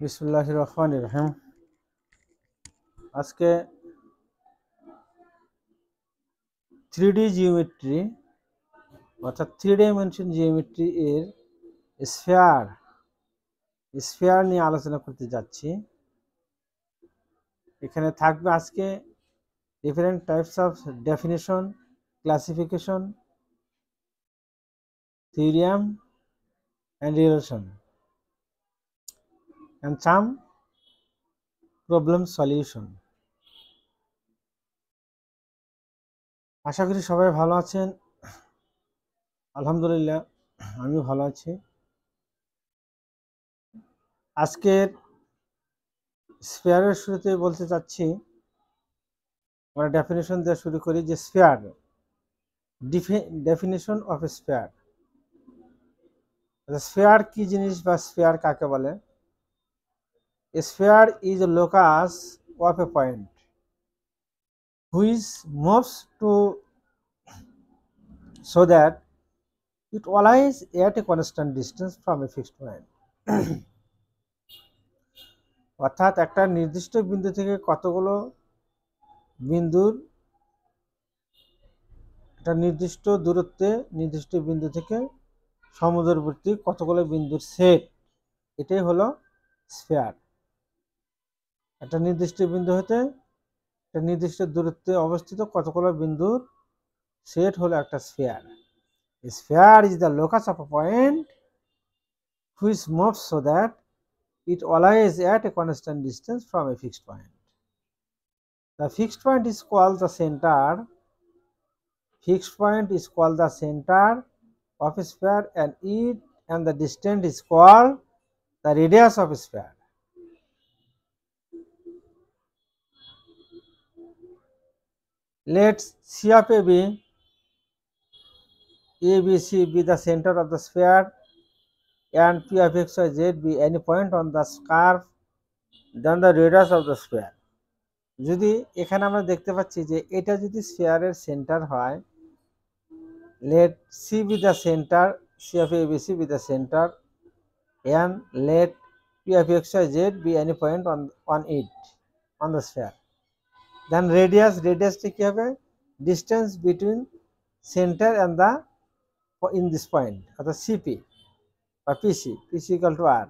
বিসমিল্লাহির রহমানির রহিম। আজকে 3D জিওমেট্রি অর্থাৎ 3 ডাইমেনশন জিওমেট্রি এর স্ফিয়ার স্ফিয়ার নিয়ে আলোচনা করতে যাচ্ছি। এখানে থাকবে আজকে different types of definition, classification, theorem and relation and some problem solution. আশা করি সবাই ভালো আছেন। আলহামদুলিল্লাহ আমিও ভালো আছি। আজকের স্ফিয়ারের শুরুতে বলতে চাচ্ছি, আমরা ডেফিনেশন দিয়ে শুরু করি যে sphere, definition of sphere. Sphere কি জিনিস বা স্ফিয়ার কাকে বলে? Sphere is a locus of a point which moves to so that it lies at a constant distance from a fixed point. অর্থাৎ একটা নির্দিষ্ট বিন্দু থেকে কতগুলো বিন্দুর একটা নির্দিষ্ট দূরত্বে নির্দিষ্ট বিন্দু থেকে সমুদ্রবর্তী কতগুলো বিন্দুর সেট, এটাই হলো স্ফিয়ার। একটা নির্দিষ্ট বিন্দু হতে একটা নির্দিষ্ট দূরত্বে অবস্থিত কতগুলো বিন্দুর সেট হলো একটা sphere. Sphere is the locus of a point which moves so that it lies at a constant distance from a fixed point. The fixed point is called the center. Fixed point is called the center of a sphere, and the distance is called the radius of a sphere. Let C of ABC be the center of the sphere, and P of X, Y, Z be any point on the curve, then the radius of the sphere. যদি এখানে আমরা দেখতে পাচ্ছি যে এটা যদি স্ফিয়ারের centre হয়, let C be the center, C of ABC be the center, and let P of X, Y, Z be any point on it, on the sphere. Then radius কি হবে? Distance between center and the in this point অর্থাৎ CP বা PC equal to R.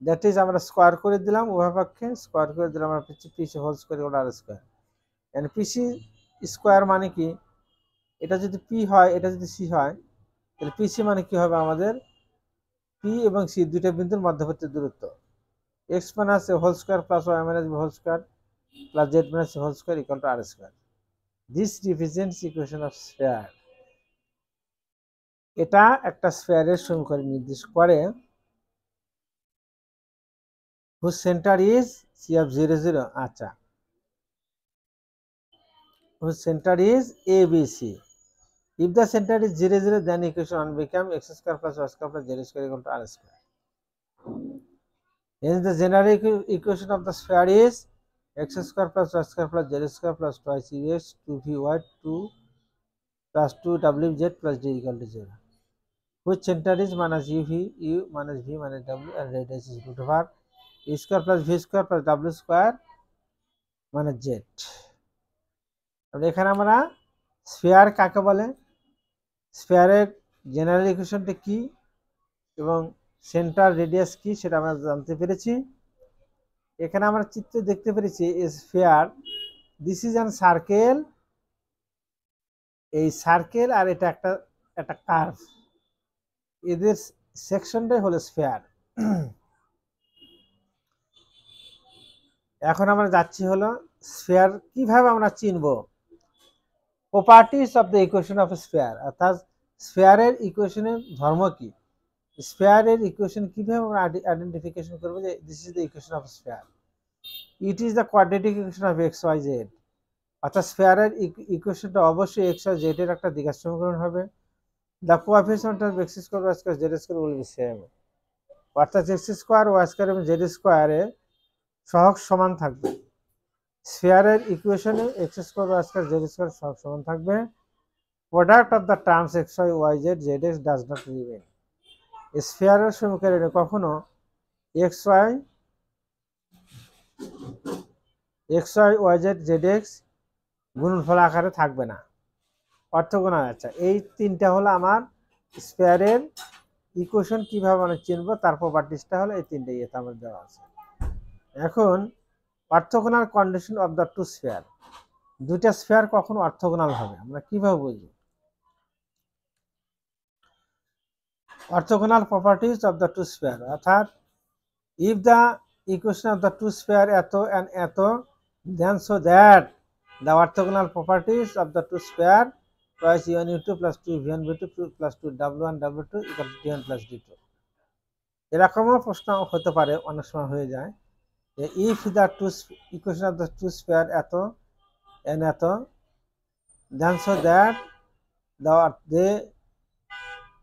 That is আমরা square করে দিলাম, উভয় পক্ষে square করে দিলাম আমরা PC whole square equal R square. And PC square মানে কি? এটা যদি P হয়, এটা যদি C হয়, তাহলে PC মানে কি হবে? আমাদের P এবং C দুইটা বিন্দুর মধ্যবর্তী দূরত্ব। X minus a whole square plus Y minus B whole square plus Z minus a whole square equal to R square. This represents equation of sphere. এটা একটা স্ফিয়ারের সমীকরণ নির্দেশ করে, whose center is C of 0, 0. আচ্ছা, whose center is ABC. If the center is 0, 0, then equation 1 become x square plus y square plus z square equal to r square. Hence the general equation of the sphere is x square plus y square plus z square plus twice us 2vy 2 plus 2wz plus d equal to 0. Which center is minus uv, u minus v minus w, and radius is root over u square plus v square plus w square minus z. এখানে আমরা sphere কাকে বলে, স্ফিয়ারের general ইকুয়েশনটা কি এবং centre radius কি সেটা আমরা জানতে পেরেছি। এখানে আমরা চিত্র দেখতে পেরেছি sphere, this is an circle, এই সার্কেল আর এটা একটা কার্ভ, এদের সেকশনটাই হলো স্ফিয়ার। এখন আমরা যাচ্ছি হলো স্ফিয়ার কিভাবে আমরা চিনব, properties of the equation of sphere, অর্থাৎ স্ফিয়ারের ইকুয়েশনের ধর্ম কি, স্ফিয়ারের ইকুয়েশন কিভাবে আমরা আইডেন্টিফিকেশন করব যে this is the equation of sphere. It is the quadratic equation of x y z, অর্থাৎ স্ফিয়ারের ইকুয়েশনটা অবশ্যই এক্স ওয়াই জেড এর একটা দ্বিঘাত সমীকরণ হবে। The coefficient of x square y square z square will be same, অর্থাৎ এক্স স্কয়ার ওয়াই স্কয়ার এবং জেড স্কয়ারে সহগ সমান থাকবে। স্ফিয়ারের ইকুয়েশনে x square y square z square সহগ সমান থাকবে। Product of the terms x y y z z x does not remain. স্ফিয়ারের সমীকরণে কখনো x y x y y z z x গুণনফল আকারে থাকবে না, অর্থগোনাল। আচ্ছা, এই তিনটা হলো আমার স্পেয়ারের ইকুয়েশন। কিভাবে মানে চিনবো তার প্রপার্টিসটা হলো এই তিনটে ইয়েতে আমার দেওয়া আছে। এখন orthogonal condition of the two sphere, দুইটা স্পেয়ার কখন অর্থগোনাল হবে আমরা কিভাবে বুঝবো? Orthogonal properties of the two sphere, অর্থাৎ if the equation of the two sphere eto and eto, then so that the orthogonal properties of the two sphere twice u1 u2 plus 2 v1 v2 plus 2 w1 w2 equal to d1 plus d2। এরকমও প্রশ্ন হতে পারে, অনেক সময় হয়ে যায় যে if the two equation of the two sphere eto and eto, then so that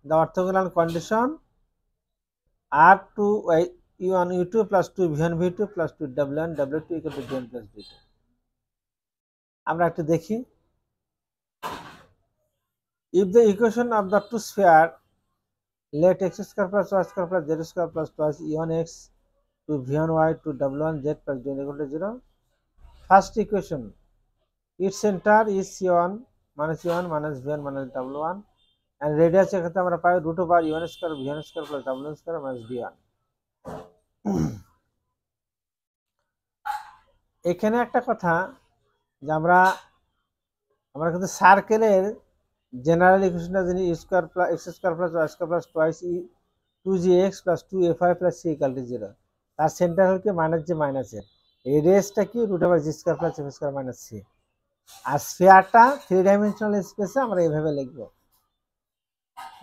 the orthogonal condition are to u1 u2 plus 2 v1 v2 plus 2 w1 w2 equal to d1 plus d2। আমরা একটু দেখি, if the equation of the two sphere let x square plus y square plus z square plus twice e1 x to v1 y to w1 z plus d1 equal to 0, first equation its center is c1 minus e1 minus v1 minus w1 and radius এক্ষেত্রে আমরা পাই root over e1 square v1 square plus w1 square minus d1। এখানে একটা কথা যে আমরা কিন্তু সার্কেলের general ইকুয়েশনটা জানি u square plus x square plus y square plus twice e 2gx plus 2fy plus c equal to 0। তার সেন্টার হল কি মাইনাস জি মাইনাস এ, রেডিয়াসটা কি root over g square plus f square minus c. আর স্ফিয়ারটা 3 dimensional স্পেসে আমরা এইভাবে লিখব,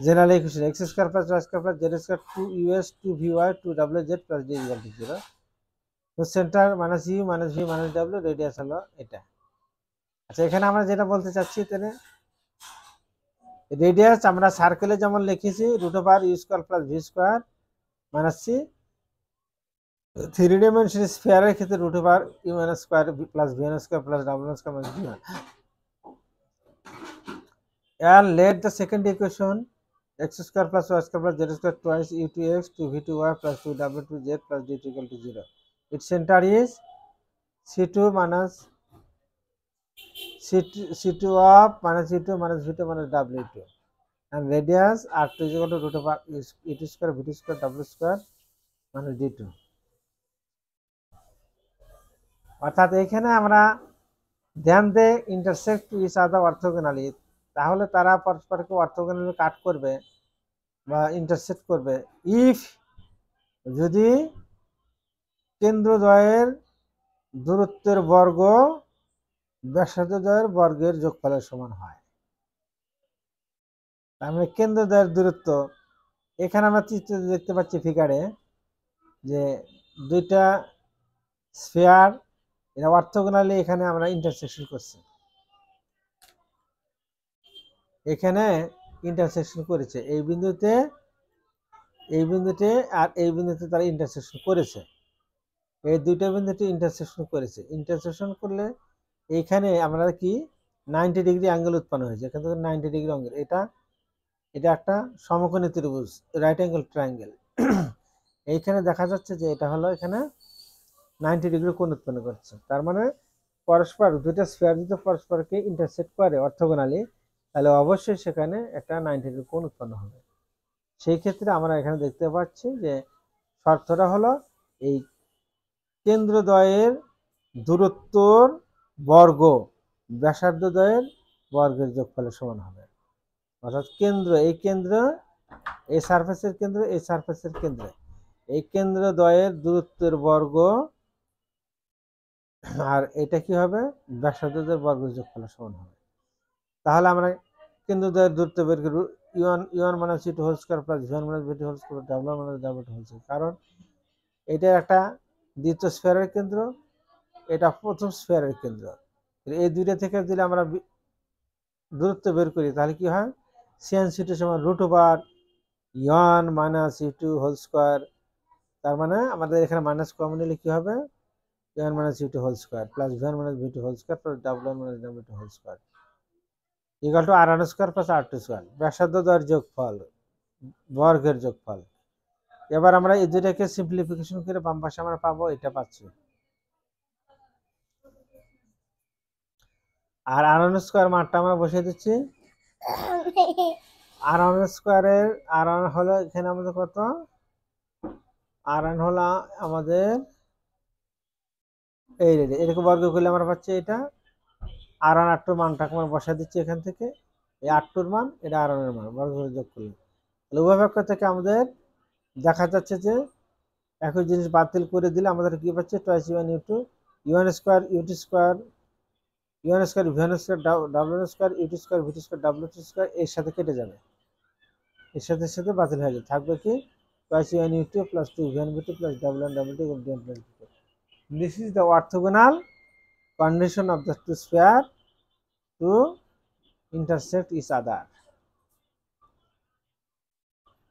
general equation x square plus y square plus z square 2us 2vy 2wz plus d equal to 0। তো centre minus u minus v minus w, radius হলো এটা। আচ্ছা, এখানে আমরা যেটা বলতে চাচ্ছি তাহলে রেডিয়াস আমরা সার্কেলে যেমন লিখেছি root over u square plus v square minus c, 3 dimensional স্ফিয়ারের ক্ষেত্রে root over u minus square plus v square plus ডাব্লিউ square minus d. and let the second equation x square plus y square plus z square twice u2x 2v2y plus 2w2z plus d2 equal to 0, its center is c2 minus c2 of minus u2 minus v2 minus w2 and radius r2 is equal to root over u2 square v2 square w square minus d2। অর্থাৎ এখানে আমরা দেন দে intersect two each other অর্থোগোনালি, তাহলে তারা পরস্পরকে অর্থোগোনালি কাট করবে বা intersect করবে if যদি কেন্দ্রদ্বয়ের দূরত্বের বর্গ ব্যাসার্ধদ্বয়ের বর্গের যোগফলের সমান হয়। তার মানে কেন্দ্রদ্বয়ের দূরত্ব, এখানে আমরা চিত্র দেখতে পাচ্ছি ফিগারে যে দুইটা স্ফিয়ার এরা অর্থোগোনালি এখানে আমরা ইন্টারসেকশন করছি, এখানে ইন্টারসেকশন করেছে এই বিন্দুতে আর এই বিন্দুতে তারা ইন্টারসেকশন করেছে, এই দুইটা বিন্দুতে ইন্টারসেকশন করেছে। ইন্টারসেকশন করলে এইখানে আমরা কি 90 ডিগ্রি অ্যাঙ্গেল উৎপন্ন হয়েছে, এখান থেকে 90 ডিগ্রি অ্যাঙ্গেল, এটা একটা সমকোণী ত্রিভুজ রাইট অ্যাঙ্গেল ট্রায়াঙ্গেল। এইখানে দেখা যাচ্ছে যে এটা হলো এখানে 90 ডিগ্রি কোণ উৎপন্ন করছে। তার মানে পরস্পর দুইটা স্ফিয়ার যদি পরস্পরকে ইন্টারসেক্ট করে অর্থোগোনালি, তাহলে অবশ্যই সেখানে একটা 90 ডিগ্রি কোণ উৎপন্ন হবে। সেই ক্ষেত্রে আমরা এখানে দেখতে পাচ্ছি যে শর্তটা হলো এই কেন্দ্রদ্বয়ের দূরত্বর বর্গ ব্যাসার্ধদ্বয়ের বর্গের যোগফলের সমান হবে। অর্থাৎ এই কেন্দ্র এই সারফেসের কেন্দ্র এই সারফেসের কেন্দ্র, এই কেন্দ্রদ্বয়ের দূরত্বের বর্গ আর এটা কি হবে ব্যাসার্ধদ্বয়ের বর্গের যোগফলের সমান হবে। তাহলে আমরা কেন্দ্রদ্বয়ের দূরত্ব বের করব u1 minus u2 whole square plus v1 minus v2 whole square w1 minus w2 whole square. কারণ এটা একটা দ্বিতীয় স্ফিয়ারের কেন্দ্র, এটা প্রথম স্ফিয়ারের কেন্দ্র, এই দুইটা থেকে যদি আমরা দূরত্ব বের করি তাহলে কি হয় sin c2 সমান root over u1 minus u2 whole square. তার মানে আমাদের এখানে মাইনাস কমন নিলে কি হবে u1 minus u2 whole square plus v1 minus v2 whole square plus w1 minus w2 whole square equal to r1 square plus r2 square, ব্যাসার্ধদ্বয়ের যোগফল বর্গের যোগফল। এবার আমরা এই দুইটাকে সিম্পলিফিকেশন করে বাম পাশে আমরা পাবো এটা পাচ্ছি আর r1 স্কয়ার মানটা আমরা বসিয়ে দিচ্ছি। r1 স্কয়ারের r1 হলো এখানে আমাদের কত, r1 হলো আমাদের এই রে এরকম বর্গ করলে আমরা পাচ্ছি এটা r1 r2 মানটাকে আমরা বসিয়ে দিচ্ছি এখান থেকে। এই r2 এর মান এটা r1 এর মান বর্গ করে যোগ করলে তাহলে উভয় পক্ষ থেকে আমাদের দেখা যাচ্ছে যে একই জিনিস বাতিল করে দিলে আমাদের কি পাচ্ছে, twice u1 u2 u1 square u2 square u1 square v1 square w1 square u2 square v2 square w2 square এর সাথে কেটে যাবে, এর সাথে বাতিল হয়ে যাবে, থাকবে কি twice u1 u2 plus 2 v1 v2 plus w1 w2 dn plus v2। This is the orthogonal condition of the two sphere to intersect each other.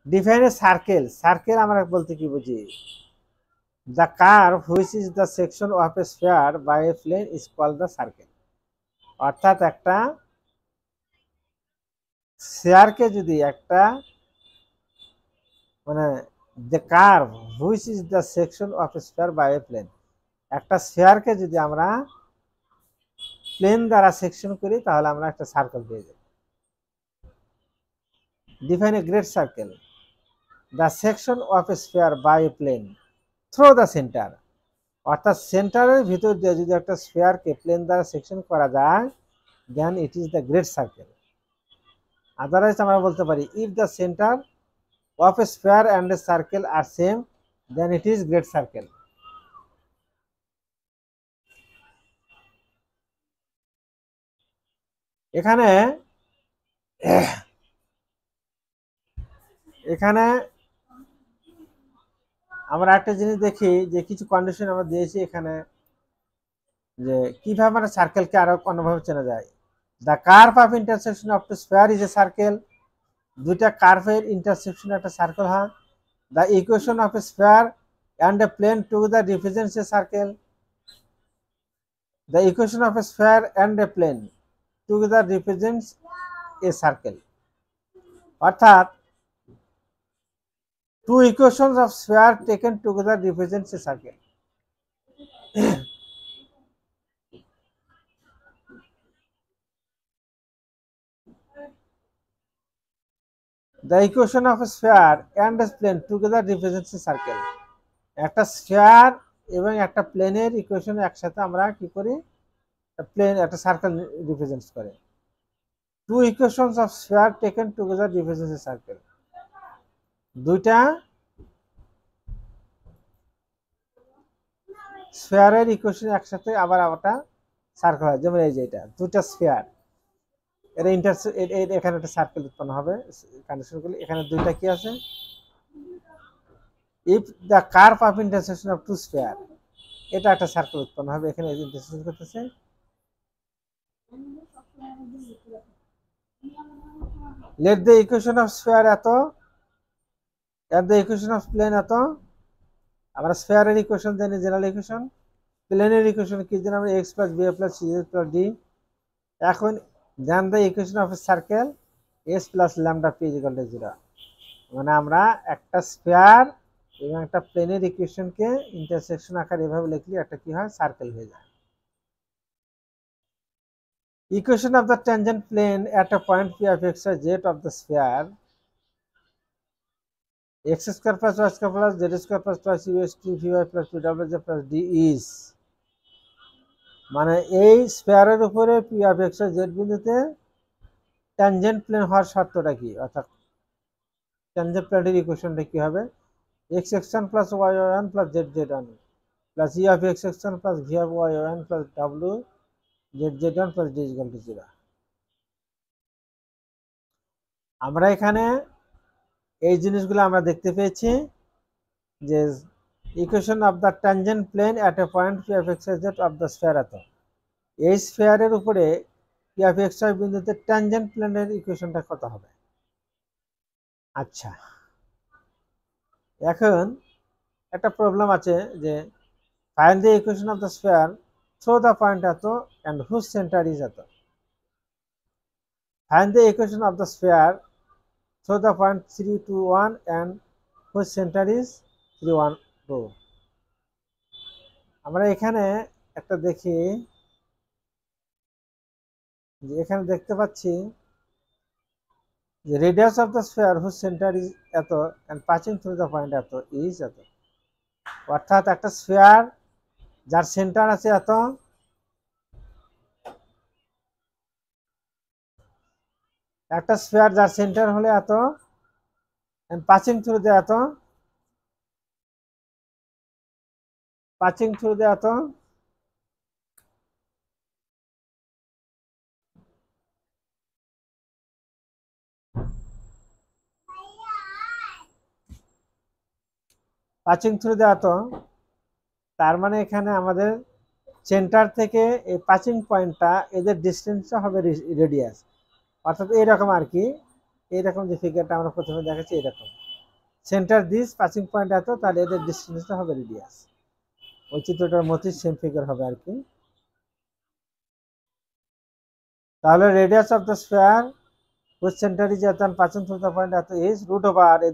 Define a circle. Circle আমরা বলতে কি বুঝি? The curve which is the section of a sphere by a plane is called the circle. অর্থাৎ একটা স্ফিয়ারকে যদি একটা মানে the curve which is the section of a sphere by a plane, একটা স্ফিয়ারকে যদি আমরা প্লেন দ্বারা সেকশন করি তাহলে আমরা একটা সার্কেল পেয়ে যাব। Define a great circle. The section of a sphere by a plane through the center. অর্থাৎ সেন্টারের ভিতর দিয়ে যদি একটা স্ফিয়ারকে প্লেন দ্বারা সেকশন করা যায় then it is the great circle. Otherwise আমরা বলতে পারি if the centre of a sphere and a circle are same then it is great circle. এখানে এখানে আমরা একটা জিনিস দেখি যে কিছু কন্ডিশন আমরা দিয়েছি এখানে যে কিভাবে আমরা সার্কেলকে আরো অন্যভাবে চেনা যায়। The curve of intersection of two sphere is a circle, দুইটা কার্ভের ইন্টারসেকশন একটা সার্কেল হয়। The equation of a sphere and a plane together represents a circle, the equation of a sphere and a plane together represents a circle. অর্থাৎ two equations of sphere taken together represents a circle. The equation of a sphere and a plane together represents a circle. একটা sphere এবং একটা প্লেনের equation একসাথে আমরা কি করি, plane একটা সার্কেল রিপ্রেজেন্টস করে। Two equations of sphere taken together represents a circle, দুইটা স্ফিয়ারের ইকুয়েশন একসাথে আবার একটা সার্কেল হয়। যেমন এই যে এটা দুইটা স্ফিয়ার, এর এখানে একটা সার্কেল উৎপন্ন হবে কন্ডিশন করলে। এখানে দুইটা কি আছে, if the curve of intersection of two sphere, এটা একটা সার্কেল উৎপন্ন হবে এখানে ইন্টারসেকশন করতেছে। Let the equation of sphere এত at the equation of plane এত। আমরা স্ফিয়ারের ইকুয়েশন জানি জেনারেল ইকুয়েশন, প্লেনের ইকুয়েশন কি জানি আমরা x plus B plus C plus D. এখন জান the equation of a circle S plus lambda P equal to 0। মানে আমরা একটা স্ফিয়ার এবং একটা প্লেনের ইকুয়েশনকে ইন্টারসেকশন আকারে এভাবে লিখলে একটা কি হয়, সার্কেল হয়ে যায়। Equation of the tangent plane at a point P of x y z of the sphere x square plus y square plus z square plus twice u x two v y plus p ডাব্লিউ z plus d is, মানে এই স্ফিয়ারের উপরে P of x y z বিন্দুতে tangent plane হওয়ার শর্তটা কি, অর্থাৎ ট্যানজেন্ট প্লেনের ইকুয়েশনটা কি হবে, x x1 plus y1 plus z1 plus e of x x1 plus v of y1 plus w z1 plus d is equal to 0। আমরা এখানে এই জিনিসগুলো আমরা দেখতে পেয়েছি যে equation of the tangent plane at a point P of x z of the sphere এত, এই স্ফিয়ারের উপরে পি অফ এক্স ওয়াই বিন্দুতে ট্যানজেন্ট প্লেনের ইকুয়েশনটা কত হবে। আচ্ছা, এখন একটা প্রবলেম আছে যে find the equation of the sphere through the point এত and whose center is এত। Find the equation of the sphere through the point 3 2 1 and whose center is 3 1 2। আমরা এখানে একটা দেখি যে এখানে দেখতে পাচ্ছি যে radius of the sphere whose centre is এত and passing through the point এত ইজ এত। অর্থাৎ একটা স্ফিয়ার যার সেন্টার আছে এত, একটা স্ফিয়ার যার সেন্টার হলে এত এন্ড পাসিং থ্রু দ্য এত, পাসিং থ্রু দ্য এত, পাসিং থ্রু দ্য এত। তার মানে এখানে আমাদের সেন্টার থেকে এই পাসিং পয়েন্টটা এদের ডিস্টেন্সটা হবে রেডিয়াস। অর্থাৎ এইরকম আর কি, এইরকম যে ফিগারটা আমরা প্রথমে দেখাচ্ছি এরকম, সেন্টার দিস পাসিং পয়েন্ট এত, তাহলে এদের ডিস্টেন্সটা হবে রেডিয়াস। ওই চিত্রটার মতোই সেম ফিগার হবে আর কি। তাহলে radius of the sphere whose centre is এত and passing through the point এত ইজ রুট ওভার এই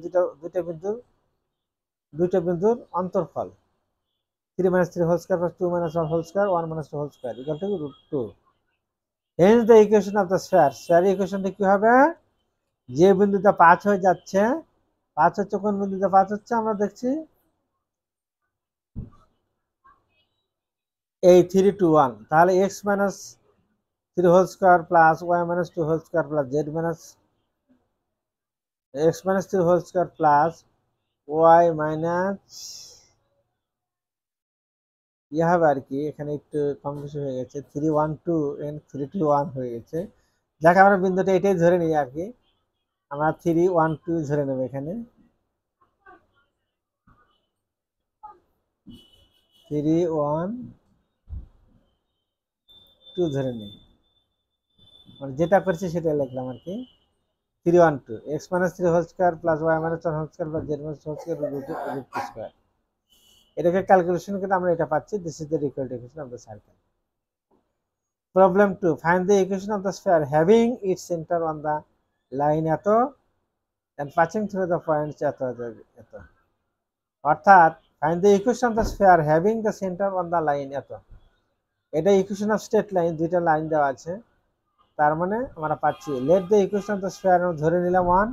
দুইটা বিন্দুর অন্তরফল 3 - 3 whole square plus 2 - 1 whole square 1 - 2 whole square equal to √2। Hence the equation of the sphere, স্ফিয়ারের ইকুয়েশনটা কি হবে? যে বিন্দুতে 5 হয়ে যাচ্ছে, 5 হচ্ছে কোন বিন্দুতে 5 হচ্ছে আমরা দেখছি এই 3 2 1, তাহলে x - 3 whole square plus y - 2 whole square plus z x - 3 whole square plus y minus হবে আর কি। এখানে একটু কম বেশি হয়ে গেছে, 3 1 2 এন্ড 3 2 1 হয়ে গেছে। যাক আমরা বিন্দুটা এটাই ধরে নিই আর কি, আমরা 3 1 2 ধরে নেব এখানে, 3 1 2 ধরে নিই, মানে যেটা করছি সেটা লিখলাম আর কি। 3 1 2 x - 3 whole square plus y - 1 whole square plus z - 2 whole square √2 square. এটাকে ক্যালকুলেশন করে আমরা এটা পাচ্ছি, this is the equal equation of the circle. Problem 2, find the equation of the sphere having its centre on the line এত and passing through the points এত এত। অর্থাৎ find the equation of the sphere having the centre on the line এত, এটা equation of straight line, দুইটা line দেওয়া আছে। তার মানে আমরা পাচ্ছি let the equation of the sphere, ধরে নিলাম 1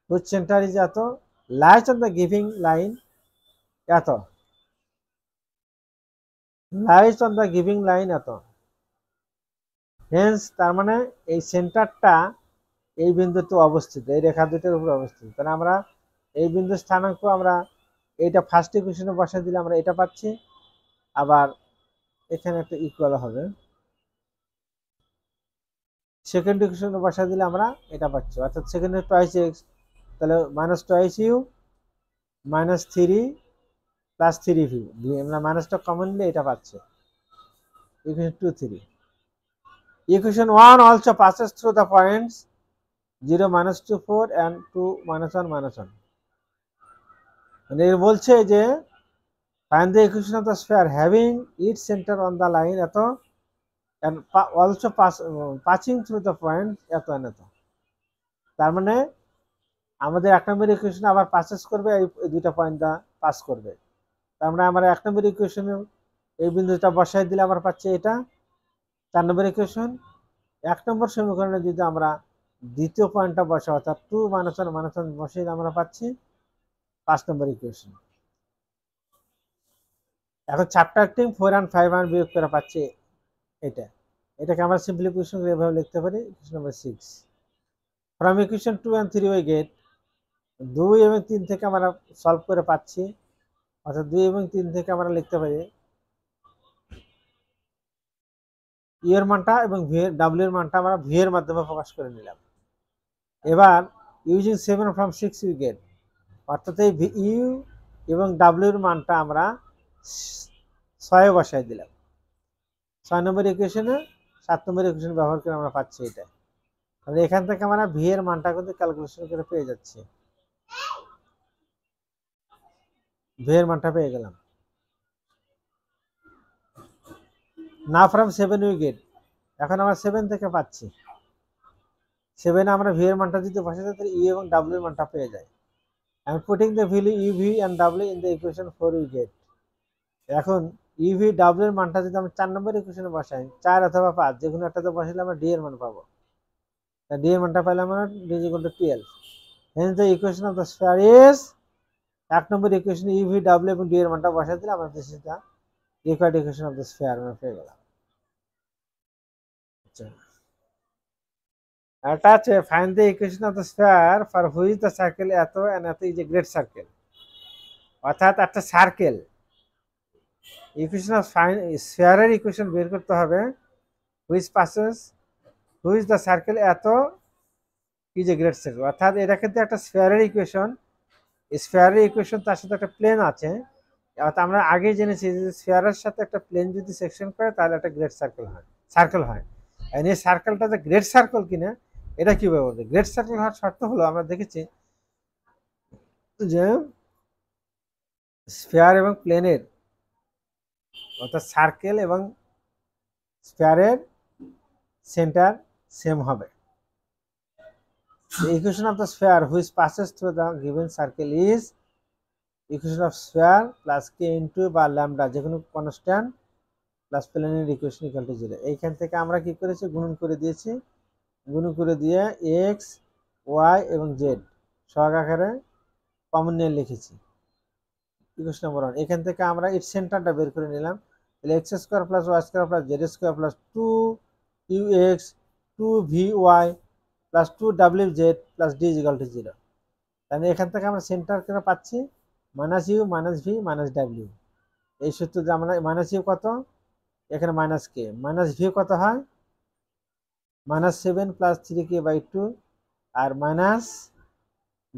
হুজ সেন্টার ইজ এত, lies on the giving line এত, lies on the giving line এত। হেন্স তার মানে এই সেন্টারটা এই বিন্দুতে অবস্থিত, এই রেখা দুটোর উপর অবস্থিত। তাহলে আমরা এই বিন্দুর স্থানাঙ্ক আমরা এইটা ফার্স্ট ইকুয়েশনে বসায় দিলে আমরা এটা পাচ্ছি, আবার এখানে একটা ইকুয়াল হবে, সেকেন্ড ইকুয়েশনে বসায় দিলে আমরা এটা পাচ্ছি। অর্থাৎ সেকেন্ডে টয়েস এক্স, তাহলে minus twice u minus 3 plus 3 v, আমরা মাইনাসটা কমন নিলে এটা পাচ্ছি, equation 2 3। Equation 1 also passes through the points 0 - 2 4 and 2 - 1 - 1। মানে এর বলছে যে find the equation of the sphere having its center on the line এত and also passing through the point এত and এত। তার মানে আমাদের 1 নম্বর ইকুয়েশন আবার পাসেস করবে, এই দুইটা পয়েন্ট দা পাস করবে। তার মানে আমরা 1 নম্বর ইকুয়েশনে এই বিন্দুটা বসাই দিলে আমরা পাচ্ছি এটা 4 নম্বর ইকুয়েশন। 1 নম্বর সমীকরণে যদি আমরা দ্বিতীয় পয়েন্টটা বসাই, অর্থাৎ 2 - 1 - 1 বসিয়ে আমরা পাচ্ছি 5 নম্বর ইকুয়েশন। এখন সাবট্রাক্টিং 4 and 5 আর বিয়োগ করে পাচ্ছি এটা, এটাকে আমরা সিম্পলিফিকেশন করে এভাবে লিখতে পারি। Equation number 6, from equation 2 and 3 we get, 2 এবং 3 থেকে আমরা সলভ করে পাচ্ছি, অর্থাৎ 2 এবং 3 থেকে আমরা লিখতে পারি ই এর মানটা এবং ভি এর ডাব্লিউ এর মানটা আমরা ভি এর মাধ্যমে প্রকাশ করে নিলাম। এবার ইউজিং 7 from 6 উই গেট, অর্থাৎ এই ইউ এবং ডাব্লিউ এর মানটা আমরা 6 বসাই দিলাম। 6 নম্বর ইকুয়েশনে 7 নম্বর ইকুয়েশন ব্যবহার করে আমরা পাচ্ছি এটা। তাহলে এখান থেকে আমরা ভি এর মানটা কিন্তু ক্যালকুলেশন করে পেয়ে যাচ্ছি, ভি এর মানটা পেয়ে গেলাম। না ফ্রম 7 উই গেট, এখন আমরা 7 থেকে পাচ্ছি, 7 আমরা ভি এর মানটা যদি বসাই দিই তাহলে ই এবং ডাব্লিউ এর মানটা পেয়ে যায়। and putting the value u v and w in the equation 4 we get, এখন ইভি ডাব্লিউ এর মানটা যদি আমরা 4 নম্বর ইকুয়েশনে বসাই, 4 অথবা 5 যেকোনো একটাতে বসালে আমরা ডি এর মান পাবো। ডি এর মানটা পাইলে আমরা D is equal two 12। Haynes the equation of the sphere is, 1 নম্বর ইকুয়েশনে ইভি ডাব্লিউ এবং ডি এর মানটা বসাই দিলে আমরা this is the required equation of the sphere আমরা পেয়ে গেলাম। আচ্ছা, এটা আছে find the equation of the sphere for which the circle এত এন্ড এত ইজ এ গ্রেট সার্কেল। অর্থাৎ একটা সার্কেল ইকুয়েশন অফ স্ফিয়ারের ইকুয়েশন বের করতে হবে which passes which the circle এত ইজ এ গ্রেট সার্কেল। অর্থাৎ এটা কিন্তু একটা স্ফিয়ারের ইকুয়েশন, স্ফিয়ারের ইকুয়েশন তার সাথে একটা প্লেন আছে। অর্থাৎ আমরা আগে জেনেছি যে স্ফিয়ারের সাথে একটা প্লেন যদি সেকশন করে তাহলে একটা গ্রেট সার্কেল হয়। এই সার্কেলটা যে গ্রেট সার্কেল কিনা এটা কিভাবে বলবে? গ্রেট সার্কেল হওয়ার শর্ত হলো আমরা দেখেছি যে স্ফিয়ার এবং প্লেনের অর্থাৎ সার্কেল এবং স্ফিয়ারের সেন্টার সেম হবে। The equation of the sphere which passes through the given circle is equation of sphere plus k into বা lambda যে কোনো কনস্ট্যান্ট প্লাস প্লেনের ইকুয়েশন ইকুয়াল টু 0। এইখান থেকে আমরা কি করেছি গুণন করে দিয়েছি, গুণন করে দিয়ে এক্স ওয়াই এবং জেড সহগ আকারে কমন নিয়ে লিখেছি ইকুয়েশন নাম্বার 1। এখান থেকে আমরা এর সেন্টারটা বের করে নিলাম, তাহলে x square plus y square plus z square plus 2 ux 2 vy plus 2 wz প্লাস ডি ইজ ইকুয়াল টু 0। তাহলে এখান থেকে আমরা সেন্টার কেন পাচ্ছি minus u minus v minus ডাব্লিউ। এই সূত্র যে আমরা মাইনাস ইউ কত, এখানে মাইনাস কে, মাইনাস ভি কত হয় -7 plus 3k by 2 R minus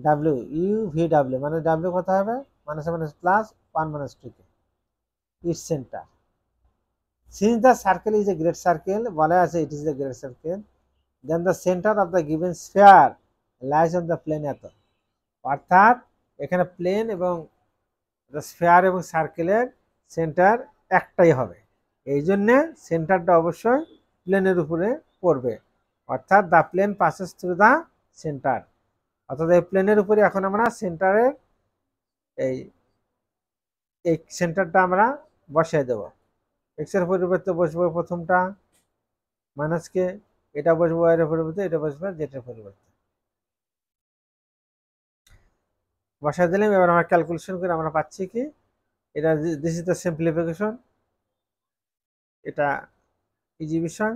W U V W মানে ডাব্লিউ কত হবে minus minus plus 1 minus 2k it's centre. Since the circle is a great circle, বলা আছে it is a great circle, then the centre of the given sphere lies on the plane এত। অর্থাৎ এখানে plane এবং sphere এবং সার্কেলের centre একটাই হবে, এই জন্যে সেন্টারটা অবশ্যই প্লেনের উপরে পড়বে। অর্থাৎ the plane passes through the centre. অর্থাৎ এই প্লেনের উপরে এখন আমরা সেন্টারের এই সেন্টারটা আমরা বসিয়ে দেব। এক্সের পরিবর্তে বসবো প্রথমটা মাইনাস কে, এটা বসবো ওয়াই এর পরিবর্তে, এটা বসবে জেড এর পরিবর্তে। বসায় দিলাম, এবার আমরা ক্যালকুলেশন করে আমরা পাচ্ছি কি এটা দিস ইজ দ্য সিম্পলিফিকেশন, এটা ইজি বিষয়।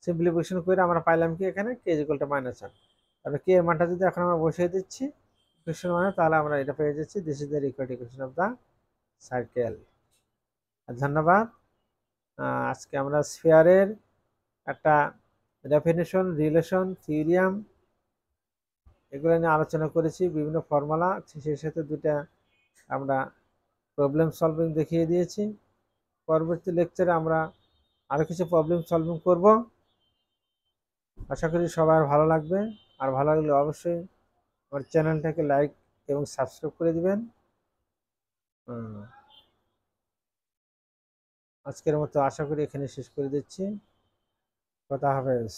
সিম্পলিফিকেশন করে আমরা পাইলাম কি এখানে কে ইজ ইকুয়াল টু -1। তাহলে কে এর মানটা যদি এখন আমরা বসিয়ে দিচ্ছি ইকুয়েশন মানে, তাহলে আমরা এটা পেয়ে যাচ্ছি this is the required equation of the circle. ধন্যবাদ। আজকে আমরা স্ফিয়ারের একটা ডেফিনেশন, রিলেশন, থিওরিয়াম এগুলো নিয়ে আলোচনা করেছি, বিভিন্ন ফর্মুলা, সেই সাথে দুটা আমরা প্রবলেম সলভিং দেখিয়ে দিয়েছি। পরবর্তী লেকচারে আমরা আরও কিছু প্রবলেম সলভিং করব। আশা করি সবার ভালো লাগবে, আর ভালো লাগলে অবশ্যই আমার চ্যানেলটাকে লাইক এবং সাবস্ক্রাইব করে দিবেন। আজকের মতো আশা করি এখানে শেষ করে দিচ্ছি। কথা হাফেজ।